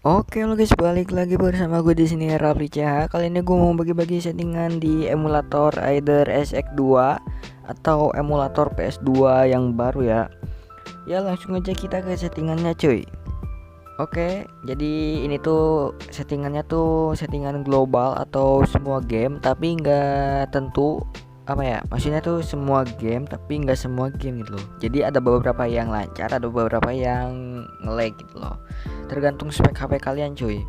Oke lo guys, balik lagi bersama gue di sini Rafli CH. Kali ini gue mau bagi-bagi settingan di emulator either SX2 atau emulator PS2 yang baru ya. Ya langsung aja kita ke settingannya cuy. Oke, jadi ini tuh settingan global atau semua game, tapi nggak tentu apa ya, maksudnya tuh semua game tapi nggak semua game gitu loh. Jadi ada beberapa yang lancar, ada beberapa yang nge-lag gitu loh, tergantung spek HP kalian cuy.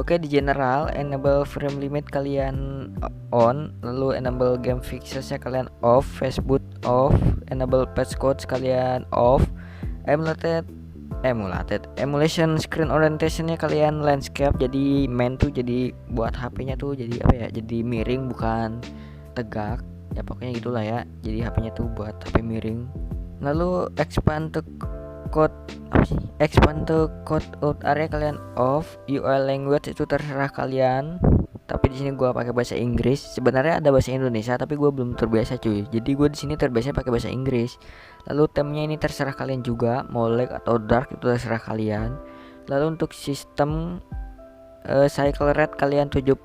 Oke, di general enable frame limit kalian on, lalu enable game fixes nya kalian off, Facebook off, enable patch codes kalian off, emulation screen orientation nya kalian landscape, jadi main tuh jadi buat HP-nya tuh jadi apa ya, jadi miring bukan tegak ya, pokoknya gitulah ya, jadi HP-nya tuh buat HP miring. Lalu expand to code out area kalian off, UI language itu terserah kalian, tapi di sini gua pakai bahasa Inggris. Sebenarnya ada bahasa Indonesia tapi gua belum terbiasa cuy, jadi gua di sini terbiasa pakai bahasa Inggris. Lalu temnya ini terserah kalian juga, mau light atau dark itu terserah kalian. Lalu untuk sistem cycle rate kalian 75%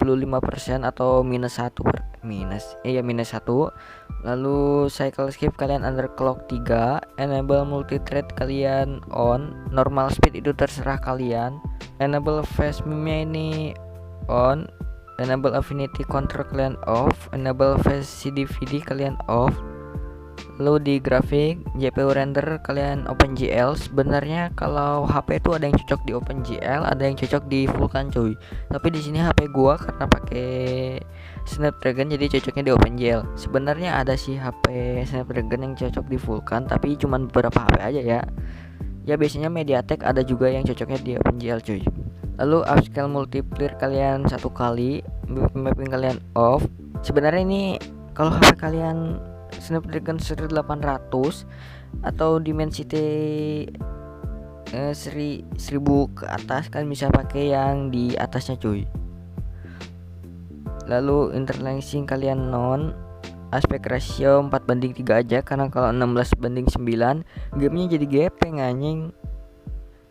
atau minus 1. Lalu cycle skip kalian underclock 3, enable multithread kalian on, normal speed itu terserah kalian, enable fast meme ini on, enable affinity control kalian off, enable fast CDVD kalian off. Lalu di grafik GPU render kalian OpenGL. Sebenarnya kalau HP itu ada yang cocok di OpenGL, ada yang cocok di Vulkan cuy. Tapi di sini HP gua karena pakai Snapdragon jadi cocoknya di OpenGL. Sebenarnya ada sih HP Snapdragon yang cocok di Vulkan, tapi cuman beberapa HP aja ya. Ya biasanya MediaTek ada juga yang cocoknya di OpenGL cuy. Lalu upscale multiplier kalian 1 kali, mapping kalian off. Sebenarnya ini kalau HP kalian Snapdragon 1800 atau Dimensity 1000 ke atas, kalian bisa pakai yang di atasnya cuy. Lalu interlacing kalian non, aspek ratio 4:3 aja, karena kalau 16:9 gamenya jadi gepeng anjing.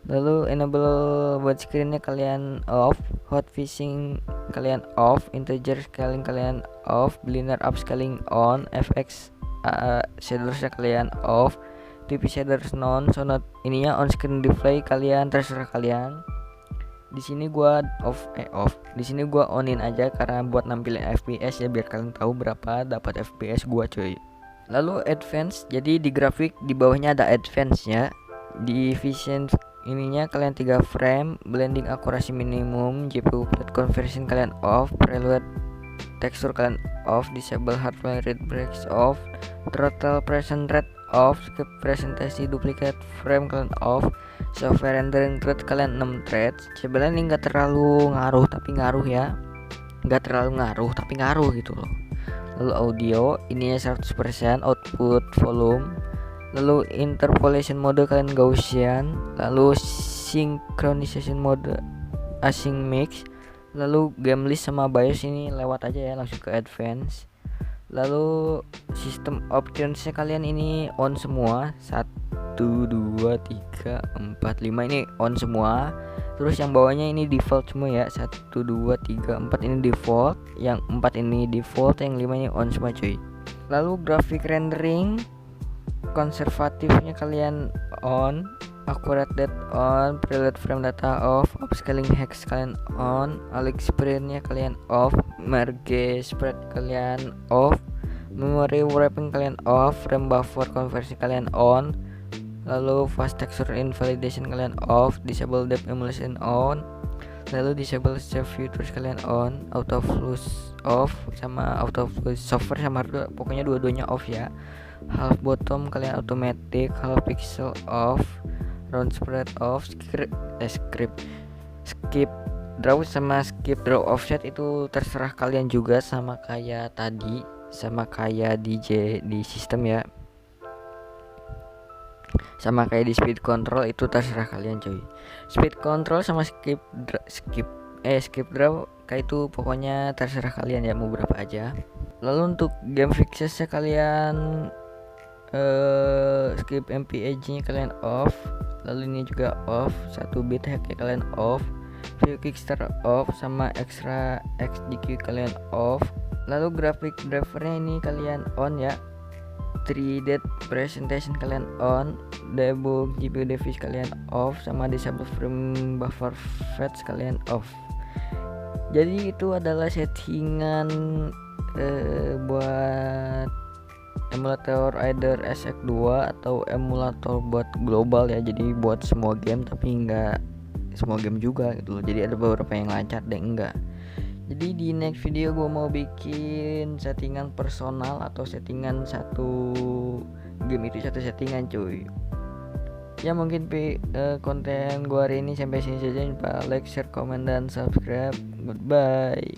Lalu enable widescreen nya kalian off, hot fishing kalian off, integer scaling kalian off, linear upscaling on, FX shaders nya kalian off, TP shaders non, sound ininya on screen display kalian terserah kalian. Di sini gua off. Di sini gua onin aja karena buat nampilin FPS ya, biar kalian tahu berapa dapat FPS gua cuy. Lalu advance, jadi di grafik di bawahnya ada advance ya. Di vision ininya kalian 3 frame, blending akurasi minimum, GPU plate conversion kalian off, preload tekstur kalian off, disable hardware read breaks off, throttle present rate off, skip presentasi duplicate frame kalian off, software rendering thread kalian 6 threads. Sebenarnya ini nggak terlalu ngaruh tapi ngaruh ya, nggak terlalu ngaruh tapi ngaruh gitu loh. Lalu audio ininya 100%, output volume. Lalu interpolation mode kalian Gaussian, lalu synchronization mode async mix. Lalu game list sama BIOS ini lewat aja ya, langsung ke advance. Lalu system optionsnya kalian ini on semua, 1, 2, 3, 4, 5 ini on semua. Terus yang bawahnya ini default semua ya, 1, 2, 3, 4 ini default, yang 4 ini default, yang 5 ini on semua cuy. Lalu graphic rendering konservatifnya kalian on, accurate date on, preload frame data off, upscaling hex kalian on, alex sprint nya kalian off, merge spread kalian off, memory wrapping kalian off, frame buffer conversion kalian on, lalu fast texture invalidation kalian off, disable depth emulation on, lalu disable save filters kalian on, auto flush off, sama auto flush software sama hardware pokoknya dua-duanya off ya. Half bottom kalian automatic, half pixel off, round spread off, skip draw sama skip draw offset itu terserah kalian juga, sama kayak tadi, sama kayak di sistem ya, sama kayak di speed control itu terserah kalian cuy. Speed control sama skip draw kayak itu pokoknya terserah kalian ya, mau berapa aja. Lalu untuk game fixesnya kalian skip MPEG nya kalian off, lalu ini juga off, 1 bit hack nya kalian off, view kickstart off, sama extra XGQ kalian off. Lalu graphic drivernya ini kalian on ya. 3D presentation kalian on, debug GPU device kalian off, sama disable frame buffer fetch kalian off. Jadi itu adalah settingan buat emulator either SX2 atau emulator buat global ya, jadi buat semua game tapi enggak semua game juga gitu loh. Jadi ada beberapa yang lancar dan enggak. Jadi di next video gue mau bikin settingan personal atau settingan satu game itu satu settingan cuy. Ya mungkin konten gue hari ini sampai sini saja. Lupa, like, share, komen, dan subscribe. Goodbye.